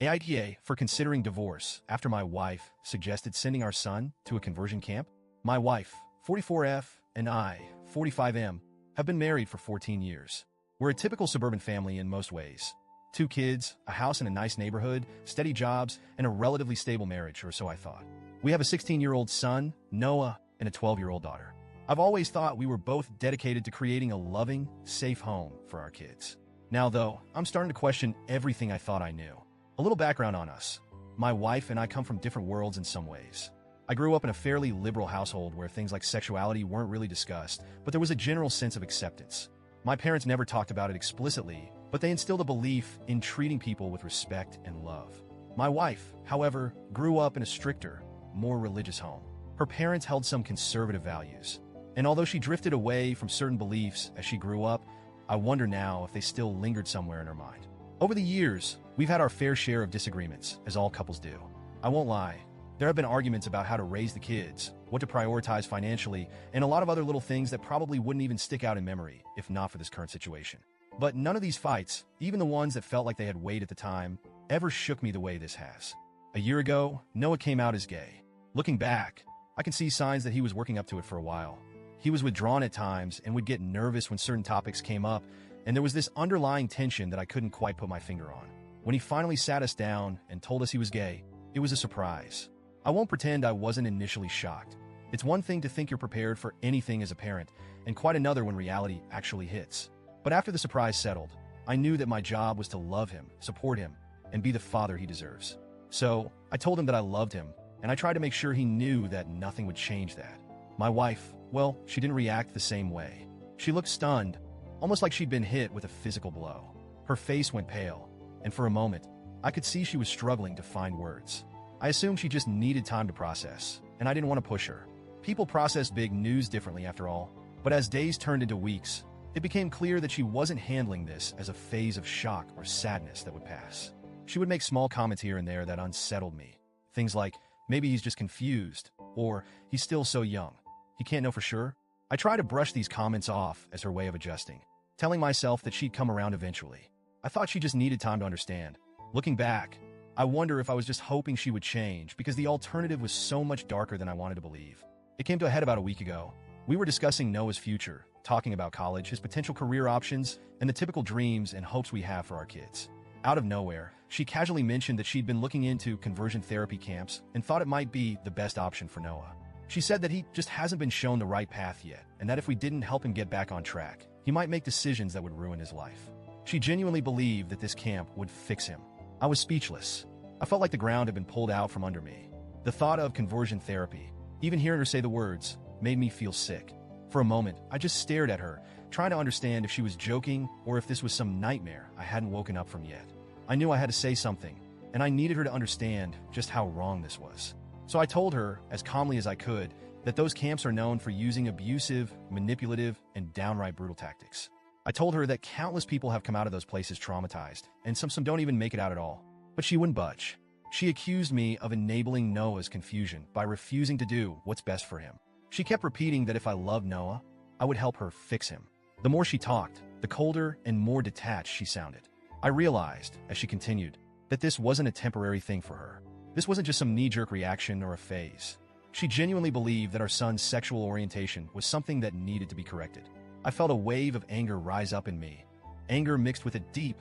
AITA for considering divorce after my wife suggested sending our son to a conversion camp. My wife, 44F, and I, 45M, have been married for 14 years. We're a typical suburban family in most ways. 2 kids, a house in a nice neighborhood, steady jobs, and a relatively stable marriage, or so I thought. We have a 16-year-old son, Noah, and a 12-year-old daughter. I've always thought we were both dedicated to creating a loving, safe home for our kids. Now, though, I'm starting to question everything I thought I knew. A little background on us. My wife and I come from different worlds in some ways. I grew up in a fairly liberal household where things like sexuality weren't really discussed, but there was a general sense of acceptance. My parents never talked about it explicitly, but they instilled a belief in treating people with respect and love. My wife, however, grew up in a stricter, more religious home. Her parents held some conservative values, and although she drifted away from certain beliefs as she grew up, I wonder now if they still lingered somewhere in her mind. Over the years, we've had our fair share of disagreements, as all couples do. I won't lie, there have been arguments about how to raise the kids, what to prioritize financially, and a lot of other little things that probably wouldn't even stick out in memory if not for this current situation. But none of these fights, even the ones that felt like they had weight at the time, ever shook me the way this has. A year ago, Noah came out as gay. Looking back, I can see signs that he was working up to it for a while. He was withdrawn at times and would get nervous when certain topics came up, and there was this underlying tension that I couldn't quite put my finger on. When he finally sat us down and told us he was gay, it was a surprise. I won't pretend I wasn't initially shocked. It's one thing to think you're prepared for anything as a parent, and quite another when reality actually hits. But after the surprise settled, I knew that my job was to love him, support him, and be the father he deserves. So, I told him that I loved him, and I tried to make sure he knew that nothing would change that. My wife, well, she didn't react the same way. She looked stunned, almost like she'd been hit with a physical blow. Her face went pale, and for a moment, I could see she was struggling to find words. I assumed she just needed time to process, and I didn't want to push her. People process big news differently after all, but as days turned into weeks, it became clear that she wasn't handling this as a phase of shock or sadness that would pass. She would make small comments here and there that unsettled me. Things like, maybe he's just confused, or he's still so young. He can't know for sure. I try to brush these comments off as her way of adjusting, telling myself that she'd come around eventually. I thought she just needed time to understand. Looking back, I wonder if I was just hoping she would change because the alternative was so much darker than I wanted to believe. It came to a head about a week ago. We were discussing Noah's future, talking about college, his potential career options, and the typical dreams and hopes we have for our kids. Out of nowhere, she casually mentioned that she'd been looking into conversion therapy camps and thought it might be the best option for Noah. She said that he just hasn't been shown the right path yet, and that if we didn't help him get back on track, he might make decisions that would ruin his life. She genuinely believed that this camp would fix him. I was speechless. I felt like the ground had been pulled out from under me. The thought of conversion therapy, even hearing her say the words, made me feel sick. For a moment, I just stared at her, trying to understand if she was joking or if this was some nightmare I hadn't woken up from yet. I knew I had to say something, and I needed her to understand just how wrong this was. So I told her, as calmly as I could, that those camps are known for using abusive, manipulative, and downright brutal tactics. I told her that countless people have come out of those places traumatized, and some don't even make it out at all. But she wouldn't budge. She accused me of enabling Noah's confusion by refusing to do what's best for him. She kept repeating that if I loved Noah, I would help her fix him. The more she talked, the colder and more detached she sounded. I realized, as she continued, that this wasn't a temporary thing for her. This wasn't just some knee-jerk reaction or a phase. She genuinely believed that our son's sexual orientation was something that needed to be corrected. I felt a wave of anger rise up in me, anger mixed with a deep,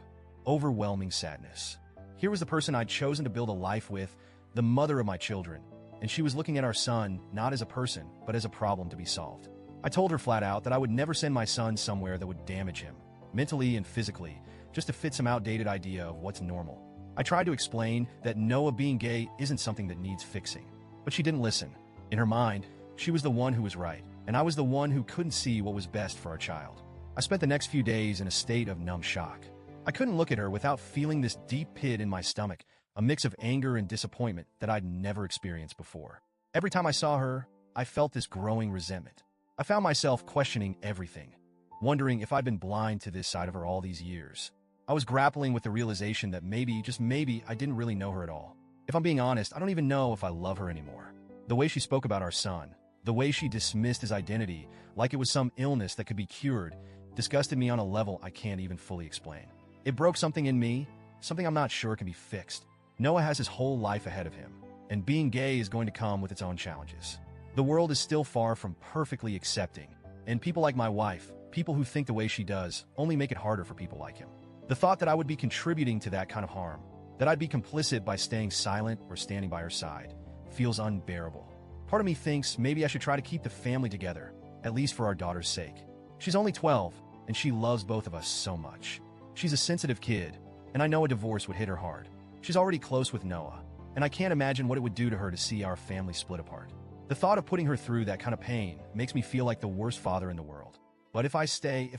overwhelming sadness. Here was the person I'd chosen to build a life with, the mother of my children, and she was looking at our son not as a person, but as a problem to be solved. I told her flat out that I would never send my son somewhere that would damage him, mentally and physically, just to fit some outdated idea of what's normal. I tried to explain that Noah being gay isn't something that needs fixing, but she didn't listen. In her mind, she was the one who was right, and I was the one who couldn't see what was best for our child. I spent the next few days in a state of numb shock. I couldn't look at her without feeling this deep pit in my stomach, a mix of anger and disappointment that I'd never experienced before. Every time I saw her, I felt this growing resentment. I found myself questioning everything, wondering if I'd been blind to this side of her all these years. I was grappling with the realization that maybe, just maybe, I didn't really know her at all. If I'm being honest, I don't even know if I love her anymore. The way she spoke about our son, the way she dismissed his identity like it was some illness that could be cured, disgusted me on a level I can't even fully explain. It broke something in me, something I'm not sure can be fixed. Noah has his whole life ahead of him, and being gay is going to come with its own challenges. The world is still far from perfectly accepting, and people like my wife, people who think the way she does, only make it harder for people like him. The thought that I would be contributing to that kind of harm, that I'd be complicit by staying silent or standing by her side, feels unbearable. Part of me thinks maybe I should try to keep the family together, at least for our daughter's sake. She's only 12, and she loves both of us so much. She's a sensitive kid, and I know a divorce would hit her hard. She's already close with Noah, and I can't imagine what it would do to her to see our family split apart. The thought of putting her through that kind of pain makes me feel like the worst father in the world. But if I stay,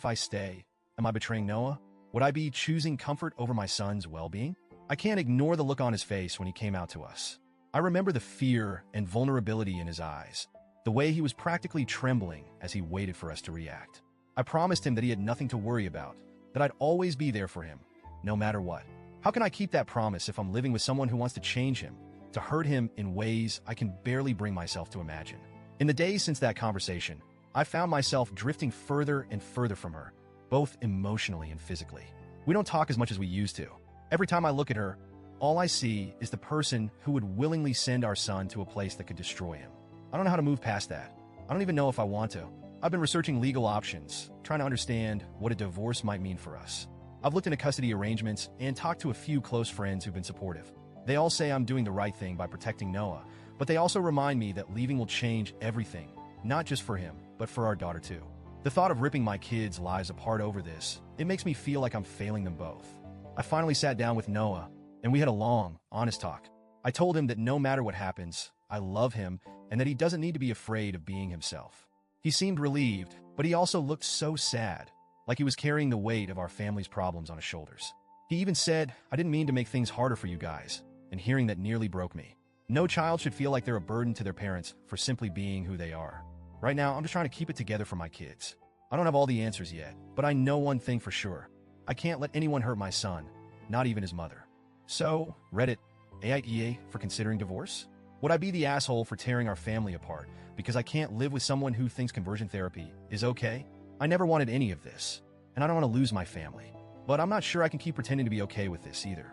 am I betraying Noah? Would I be choosing comfort over my son's well-being? I can't ignore the look on his face when he came out to us. I remember the fear and vulnerability in his eyes, the way he was practically trembling as he waited for us to react. I promised him that he had nothing to worry about, that I'd always be there for him, no matter what. How can I keep that promise if I'm living with someone who wants to change him, to hurt him in ways I can barely bring myself to imagine? In the days since that conversation, I found myself drifting further and further from her, both emotionally and physically. We don't talk as much as we used to. Every time I look at her, all I see is the person who would willingly send our son to a place that could destroy him. I don't know how to move past that. I don't even know if I want to. I've been researching legal options, trying to understand what a divorce might mean for us. I've looked into custody arrangements and talked to a few close friends who've been supportive. They all say I'm doing the right thing by protecting Noah, but they also remind me that leaving will change everything, not just for him, but for our daughter too. The thought of ripping my kids' lives apart over this, it makes me feel like I'm failing them both. I finally sat down with Noah, and we had a long, honest talk. I told him that no matter what happens, I love him and that he doesn't need to be afraid of being himself. He seemed relieved, but he also looked so sad, like he was carrying the weight of our family's problems on his shoulders. He even said, "I didn't mean to make things harder for you guys," and hearing that nearly broke me. No child should feel like they're a burden to their parents for simply being who they are. Right now, I'm just trying to keep it together for my kids. I don't have all the answers yet, but I know one thing for sure. I can't let anyone hurt my son, not even his mother. So, Reddit, AITA for considering divorce? Would I be the asshole for tearing our family apart because I can't live with someone who thinks conversion therapy is okay? I never wanted any of this, and I don't want to lose my family. But I'm not sure I can keep pretending to be okay with this either.